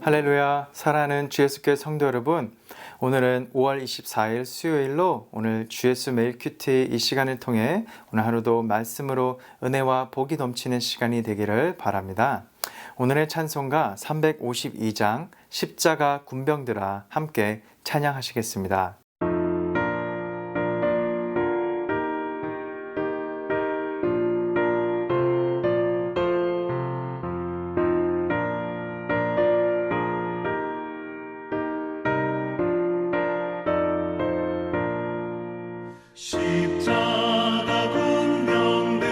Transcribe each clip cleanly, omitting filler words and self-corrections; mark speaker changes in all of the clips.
Speaker 1: 할렐루야, 사랑하는 주 예수교회 성도 여러분, 오늘은 5월 24일 수요일로 오늘 주 예수 매일 큐티 이 시간을 통해 오늘 하루도 말씀으로 은혜와 복이 넘치는 시간이 되기를 바랍니다. 오늘의 찬송가 352장 십자가 군병들아 함께 찬양하시겠습니다.
Speaker 2: 십자가 군병들아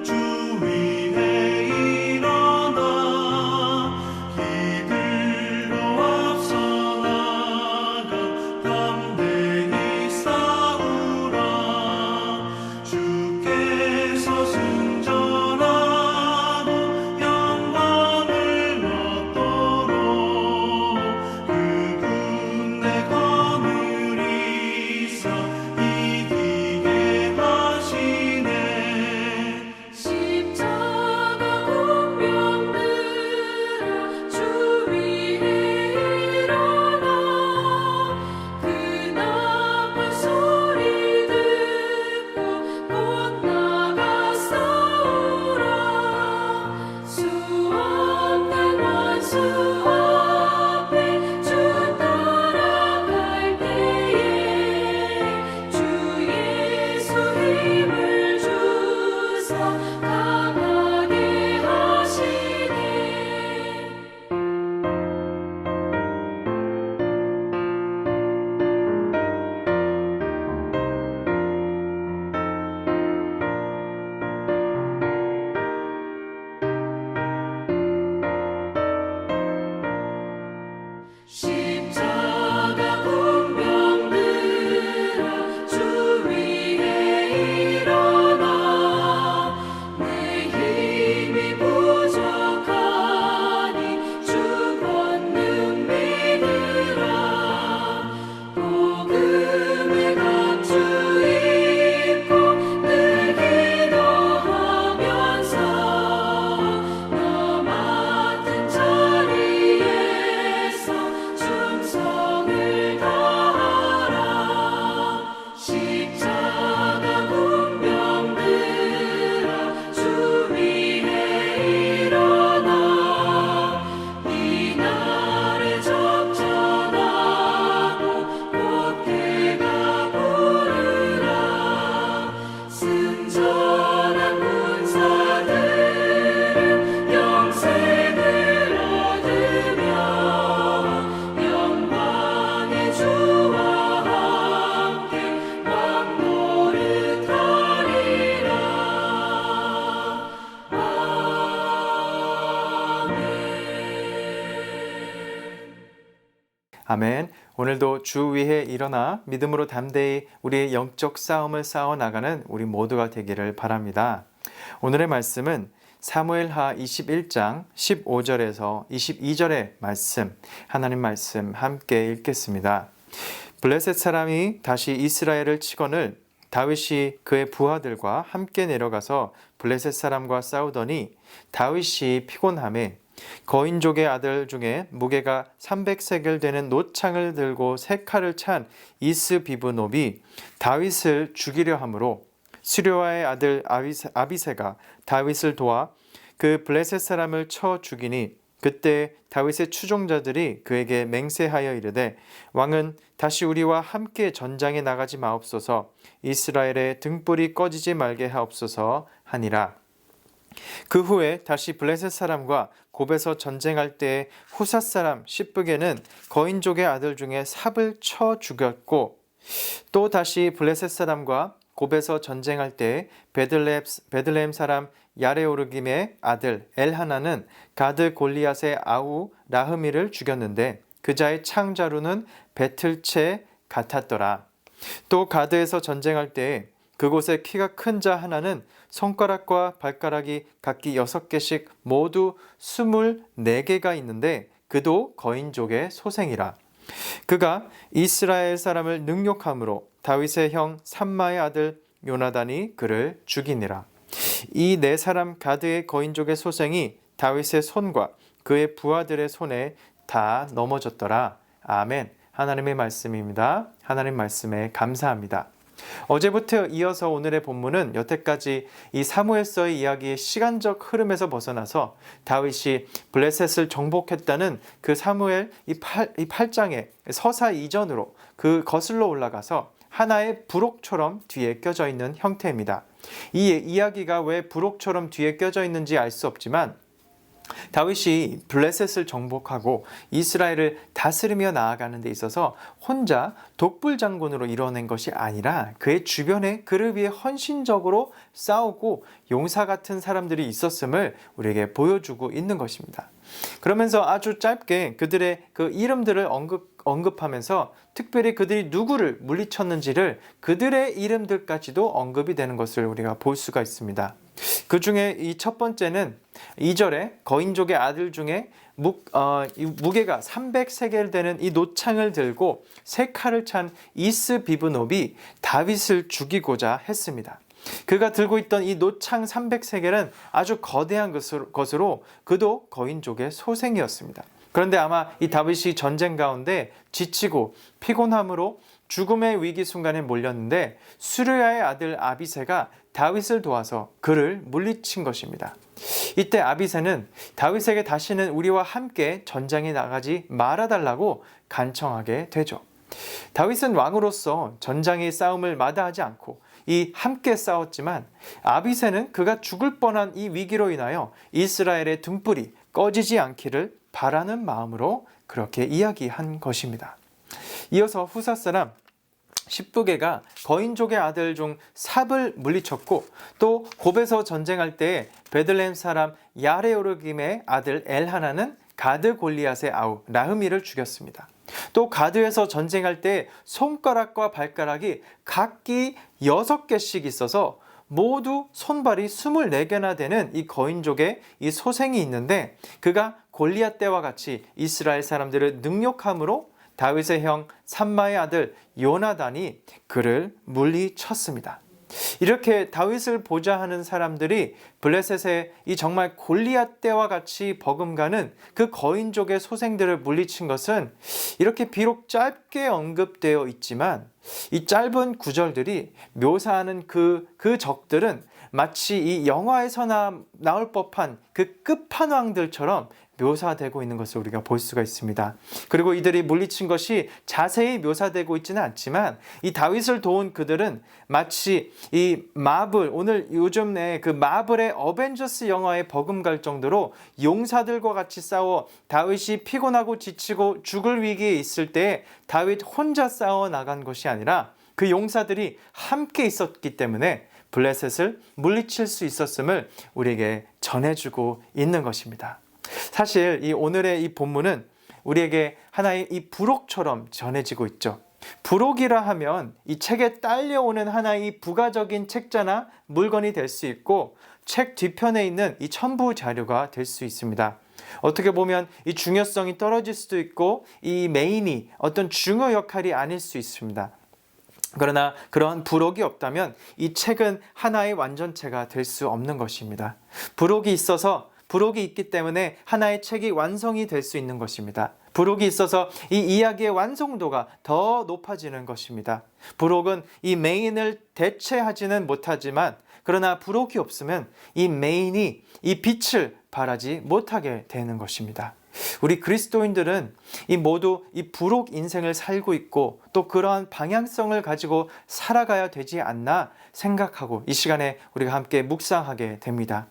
Speaker 2: 주 위에 일어나 이들로 앞서 나가 담대히 싸우라 주께서 승전하고 영광을 얻도록 그 군대 거느리사 이기게 하시네.
Speaker 3: 십자가 군병들아 주 위에 일어나 그 나팔 소리 듣고 곧 나가 싸우라 수없는 원수 앞에 주 따라갈 때에 주 예수 힘을 주사 강하게 하시네. 십자가 군병들아 주 위에 일어나 내 힘이 부족하니 주 권능 믿으라 복음의 갑주 입고 늘 기도하면서 너 맡은 자리에서 충성을 다하라 십자가 군병들아 주 위에 일어나 이날에 적전하고 꽃게가 부르라 승전한 군사들은 영생을 얻으며 영광의 주와 함께 왕노릇하리라.
Speaker 1: 아멘. 오늘도 주 위에 일어나 믿음으로 담대히 우리의 영적 싸움을 싸워 나가는 우리 모두가 되기를 바랍니다. 오늘의 말씀은 사무엘하 21장 15절에서 22절의 말씀, 하나님 말씀 함께 읽겠습니다. 블레셋 사람이 다시 이스라엘을 치거늘 다윗이 그의 부하들과 함께 내려가서 블레셋 사람과 싸우더니 다윗이 피곤함에 거인족의 아들 중에 무게가 300세겔 되는 노창을 들고 세 칼을 찬 이스비브놉이 다윗을 죽이려 하므로 수르야의 아들 아비새가 다윗을 도와 그 블레셋 사람을 쳐 죽이니 그때 다윗의 추종자들이 그에게 맹세하여 이르되 왕은 다시 우리와 함께 전장에 나가지 마옵소서 이스라엘의 등불이 꺼지지 말게 하옵소서 하니라. 그 후에 다시 블레셋 사람과 곱에서 전쟁할 때에 후사 사람 시브게는 거인족의 아들 중에 삽을 쳐 죽였고 또 다시 블레셋 사람과 곱에서 전쟁할 때에 베들레헴 사람 야레오르김의 아들 엘하나는 가드 골리앗의 아우 라흐미를 죽였는데 그자의 창자루는 배틀채 같았더라. 또 가드에서 전쟁할 때에 그곳에 키가 큰 자 하나는 손가락과 발가락이 각기 6개씩 모두 24개가 있는데 그도 거인족의 소생이라. 그가 이스라엘 사람을 능욕함으로 다윗의 형 삼마의 아들 요나단이 그를 죽이니라. 이 네 사람 가드의 거인족의 소생이 다윗의 손과 그의 부하들의 손에 다 넘어졌더라. 아멘. 하나님의 말씀입니다. 하나님 말씀에 감사합니다. 어제부터 이어서 오늘의 본문은 여태까지 이 사무엘서의 이야기의 시간적 흐름에서 벗어나서 다윗이 블레셋을 정복했다는 그 사무엘 이 8장의 서사 이전으로 그 거슬러 올라가서 하나의 부록처럼 뒤에 껴져 있는 형태입니다. 이 이야기가 왜 부록처럼 뒤에 껴져 있는지 알 수 없지만 다윗이 블레셋을 정복하고 이스라엘을 다스리며 나아가는 데 있어서 혼자 독불장군으로 이뤄낸 것이 아니라 그의 주변에 그를 위해 헌신적으로 싸우고 용사 같은 사람들이 있었음을 우리에게 보여주고 있는 것입니다. 그러면서 아주 짧게 그들의 그 이름들을 언급하면서 특별히 그들이 누구를 물리쳤는지를 그들의 이름들까지도 언급이 되는 것을 우리가 볼 수가 있습니다. 그 중에 이 첫 번째는 2절에 거인족의 아들 중에 무게가 300세겔 되는 이 노창을 들고 세 칼을 찬 이스비브놉이 다윗을 죽이고자 했습니다. 그가 들고 있던 이 노창 300세겔은 아주 거대한 것으로 그도 거인족의 소생이었습니다. 그런데 아마 이 다윗이 전쟁 가운데 지치고 피곤함으로 죽음의 위기 순간에 몰렸는데 수르야의 아들 아비새가 다윗을 도와서 그를 물리친 것입니다. 이때 아비새는 다윗에게 다시는 우리와 함께 전장에 나가지 말아달라고 간청하게 되죠. 다윗은 왕으로서 전장의 싸움을 마다하지 않고 이 함께 싸웠지만 아비새는 그가 죽을 뻔한 이 위기로 인하여 이스라엘의 등불이 꺼지지 않기를 바라는 마음으로 그렇게 이야기한 것입니다. 이어서 후사 사람 십부게가 거인족의 아들 중 삽을 물리쳤고 또 곱에서 전쟁할 때 베들레헴 사람 야레오르김의 아들 엘하나는 가드 골리앗의 아우 라흐미를 죽였습니다. 또 가드에서 전쟁할 때 손가락과 발가락이 각기 6개씩 있어서 모두 손발이 24개나 되는 이 거인족의 이 소생이 있는데 그가 골리앗 때와 같이 이스라엘 사람들을 능욕함으로 다윗의 형 삼마의 아들 요나단이 그를 물리쳤습니다. 이렇게 다윗을 보자 하는 사람들이 블레셋의 이 정말 골리앗 때와 같이 버금가는 그 거인족의 소생들을 물리친 것은 이렇게 비록 짧게 언급되어 있지만 이 짧은 구절들이 묘사하는 그 적들은 마치 이 영화에서 나올 법한 그 끝판왕들처럼 묘사되고 있는 것을 우리가 볼 수가 있습니다. 그리고 이들이 물리친 것이 자세히 묘사되고 있지는 않지만 이 다윗을 도운 그들은 마치 이 마블, 오늘 요즘에 그 마블의 어벤져스 영화에 버금갈 정도로 용사들과 같이 싸워 다윗이 피곤하고 지치고 죽을 위기에 있을 때 다윗 혼자 싸워 나간 것이 아니라 그 용사들이 함께 있었기 때문에 블레셋을 물리칠 수 있었음을 우리에게 전해주고 있는 것입니다. 사실 이 오늘의 이 본문은 우리에게 하나의 이 부록처럼 전해지고 있죠. 부록이라 하면 이 책에 딸려오는 하나의 이 부가적인 책자나 물건이 될 수 있고 책 뒤편에 있는 이 첨부 자료가 될 수 있습니다. 어떻게 보면 이 중요성이 떨어질 수도 있고 이 메인이 어떤 중요 역할이 아닐 수 있습니다. 그러나 그러한 부록이 없다면 이 책은 하나의 완전체가 될 수 없는 것입니다. 부록이 있기 때문에 하나의 책이 완성이 될 수 있는 것입니다. 부록이 있어서 이 이야기의 완성도가 더 높아지는 것입니다. 부록은 이 메인을 대체하지는 못하지만 그러나 부록이 없으면 이 메인이 이 빛을 발하지 못하게 되는 것입니다. 우리 그리스도인들은 모두 이 부록 인생을 살고 있고 또 그러한 방향성을 가지고 살아가야 되지 않나 생각하고 이 시간에 우리가 함께 묵상하게 됩니다.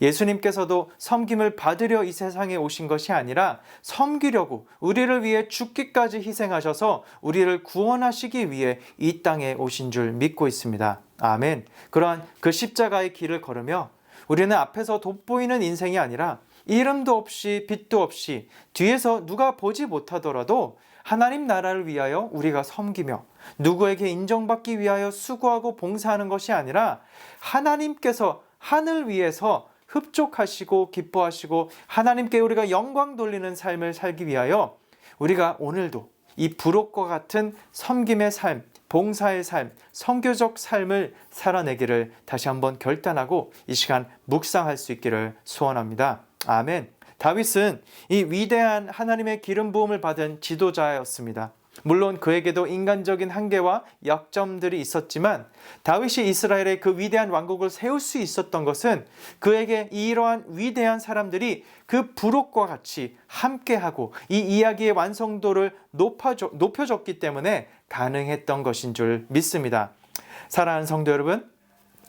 Speaker 1: 예수님께서도 섬김을 받으려 이 세상에 오신 것이 아니라 섬기려고 우리를 위해 죽기까지 희생하셔서 우리를 구원하시기 위해 이 땅에 오신 줄 믿고 있습니다. 아멘. 그러한 그 십자가의 길을 걸으며 우리는 앞에서 돋보이는 인생이 아니라 이름도 없이 빛도 없이 뒤에서 누가 보지 못하더라도 하나님 나라를 위하여 우리가 섬기며 누구에게 인정받기 위하여 수고하고 봉사하는 것이 아니라 하나님께서 하늘 위에서 흡족하시고 기뻐하시고 하나님께 우리가 영광 돌리는 삶을 살기 위하여 우리가 오늘도 이 부록과 같은 섬김의 삶, 봉사의 삶, 선교적 삶을 살아내기를 다시 한번 결단하고 이 시간 묵상할 수 있기를 소원합니다. 아멘. 다윗은 이 위대한 하나님의 기름 부음을 받은 지도자였습니다. 물론 그에게도 인간적인 한계와 약점들이 있었지만 다윗이 이스라엘의 그 위대한 왕국을 세울 수 있었던 것은 그에게 이러한 위대한 사람들이 그 부록과 같이 함께하고 이 이야기의 완성도를 높여줬기 때문에 가능했던 것인 줄 믿습니다. 사랑하는 성도 여러분,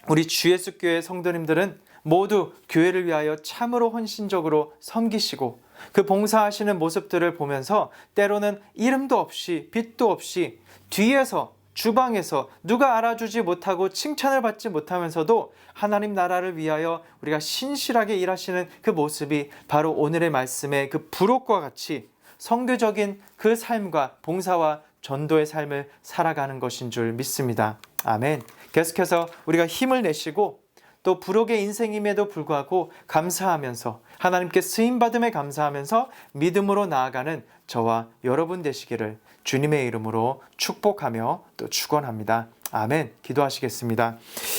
Speaker 1: 우리 주 예수 교회 성도님들은 모두 교회를 위하여 참으로 헌신적으로 섬기시고 그 봉사하시는 모습들을 보면서 때로는 이름도 없이 빛도 없이 뒤에서 주방에서 누가 알아주지 못하고 칭찬을 받지 못하면서도 하나님 나라를 위하여 우리가 신실하게 일하시는 그 모습이 바로 오늘의 말씀의 그 부록과 같이 성교적인 그 삶과 봉사와 전도의 삶을 살아가는 것인 줄 믿습니다. 아멘. 계속해서 우리가 힘을 내시고 또 부록의 인생임에도 불구하고 감사하면서 하나님께 쓰임받음에 감사하면서 믿음으로 나아가는 저와 여러분 되시기를 주님의 이름으로 축복하며 또 축원합니다. 아멘. 기도하시겠습니다.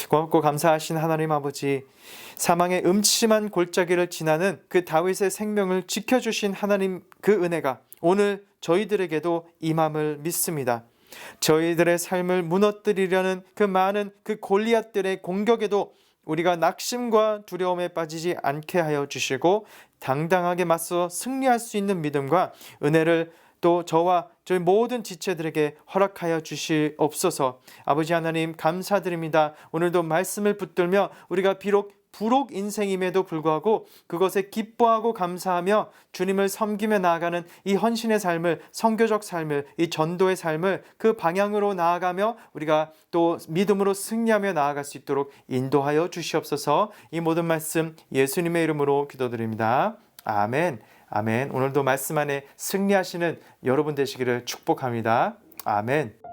Speaker 1: 고맙고 감사하신 하나님 아버지, 사망의 음침한 골짜기를 지나는 그 다윗의 생명을 지켜주신 하나님 그 은혜가 오늘 저희들에게도 임함을 믿습니다. 저희들의 삶을 무너뜨리려는 그 많은 그 골리앗들의 공격에도 우리가 낙심과 두려움에 빠지지 않게 하여 주시고 당당하게 맞서 승리할 수 있는 믿음과 은혜를 또 저와 저희 모든 지체들에게 허락하여 주시옵소서. 아버지 하나님 감사드립니다. 오늘도 말씀을 붙들며 우리가 비록 부록 인생임에도 불구하고 그것에 기뻐하고 감사하며 주님을 섬기며 나아가는 이 헌신의 삶을, 선교적 삶을, 이 전도의 삶을 그 방향으로 나아가며 우리가 또 믿음으로 승리하며 나아갈 수 있도록 인도하여 주시옵소서. 이 모든 말씀 예수님의 이름으로 기도드립니다. 아멘. 아멘. 오늘도 말씀 안에 승리하시는 여러분 되시기를 축복합니다. 아멘.